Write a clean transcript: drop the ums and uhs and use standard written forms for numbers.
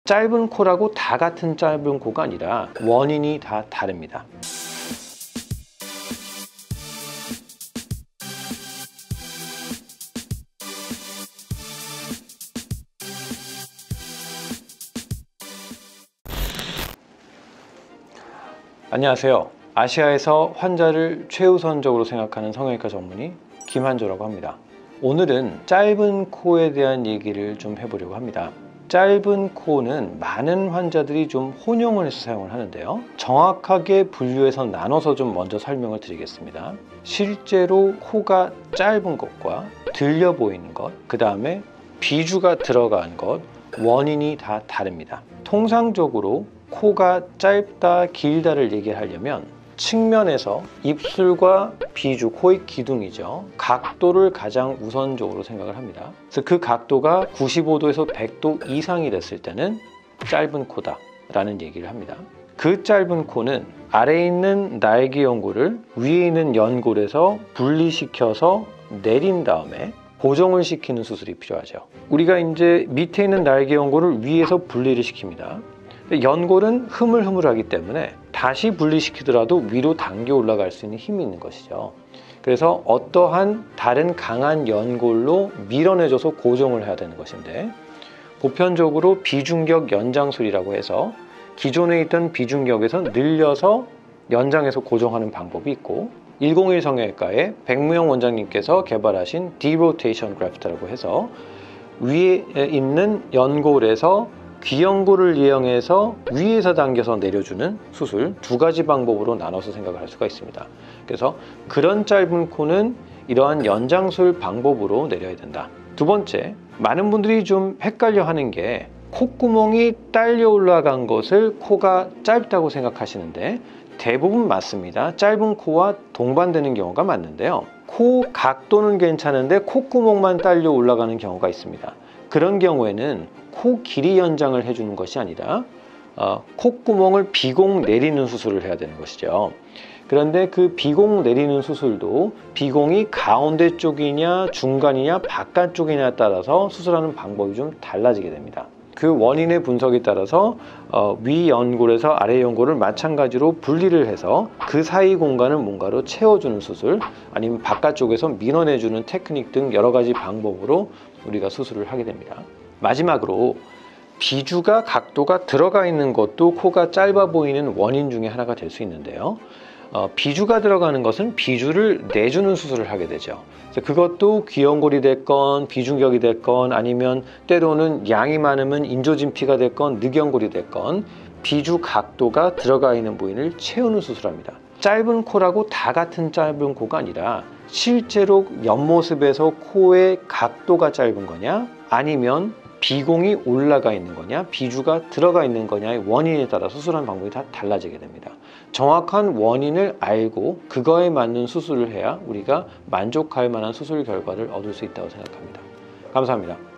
짧은 코라고 다 같은 짧은 코가 아니라 원인이 다 다릅니다. 안녕하세요. 아시아에서 환자를 최우선적으로 생각하는 성형외과 전문의 김한조라고 합니다. 오늘은 짧은 코에 대한 얘기를 좀 해보려고 합니다. 짧은 코는 많은 환자들이 좀 혼용을 해서 사용을 하는데요. 정확하게 분류해서 나눠서 좀 먼저 설명을 드리겠습니다. 실제로 코가 짧은 것과 들려 보이는 것, 그 다음에 비주가 들어간 것, 원인이 다 다릅니다. 통상적으로 코가 짧다, 길다를 얘기하려면 측면에서 입술과 비주, 코의 기둥이죠. 각도를 가장 우선적으로 생각을 합니다. 그래서 그 각도가 95도에서 100도 이상이 됐을 때는 짧은 코다 라는 얘기를 합니다. 그 짧은 코는 아래에 있는 날개 연골을 위에 있는 연골에서 분리시켜서 내린 다음에 고정을 시키는 수술이 필요하죠. 우리가 이제 밑에 있는 날개 연골을 위에서 분리를 시킵니다. 연골은 흐물흐물하기 때문에 다시 분리시키더라도 위로 당겨 올라갈 수 있는 힘이 있는 것이죠. 그래서 어떠한 다른 강한 연골로 밀어내줘서 고정을 해야 되는 것인데, 보편적으로 비중격 연장술이라고 해서 기존에 있던 비중격에서 늘려서 연장해서 고정하는 방법이 있고, 101 성형외과의 백무영 원장님께서 개발하신 디로테이션 그래프트라고 해서 위에 있는 연골에서 귀연골을 이용해서 위에서 당겨서 내려주는 수술, 두 가지 방법으로 나눠서 생각을 할 수가 있습니다. 그래서 그런 짧은 코는 이러한 연장술 방법으로 내려야 된다. 두 번째, 많은 분들이 좀 헷갈려 하는 게 콧구멍이 딸려 올라간 것을 코가 짧다고 생각하시는데 대부분 맞습니다. 짧은 코와 동반되는 경우가 맞는데요. 코 각도는 괜찮은데 콧구멍만 딸려 올라가는 경우가 있습니다. 그런 경우에는 코 길이 연장을 해주는 것이 아니라 콧구멍을 비공 내리는 수술을 해야 되는 것이죠. 그런데 그 비공 내리는 수술도 비공이 가운데 쪽이냐 중간이냐 바깥쪽이냐에 따라서 수술하는 방법이 좀 달라지게 됩니다. 그 원인의 분석에 따라서 위 연골에서 아래 연골을 마찬가지로 분리를 해서 그 사이 공간을 뭔가로 채워주는 수술, 아니면 바깥쪽에서 밀어내주는 테크닉 등 여러 가지 방법으로 우리가 수술을 하게 됩니다. 마지막으로 비주가 각도가 들어가 있는 것도 코가 짧아 보이는 원인 중에 하나가 될 수 있는데요. 비주가 들어가는 것은 비주를 내주는 수술을 하게 되죠. 그것도 귀연골이 됐건 비중격이 됐건 아니면 때로는 양이 많으면 인조진피가 됐건 늑연골이 됐건 비주 각도가 들어가 있는 부위를 채우는 수술합니다. 짧은 코라고 다 같은 짧은 코가 아니라 실제로 옆모습에서 코의 각도가 짧은 거냐 아니면 비공이 올라가 있는 거냐 비주가 들어가 있는 거냐의 원인에 따라 수술하는 방법이 다 달라지게 됩니다. 정확한 원인을 알고 그거에 맞는 수술을 해야 우리가 만족할 만한 수술 결과를 얻을 수 있다고 생각합니다. 감사합니다.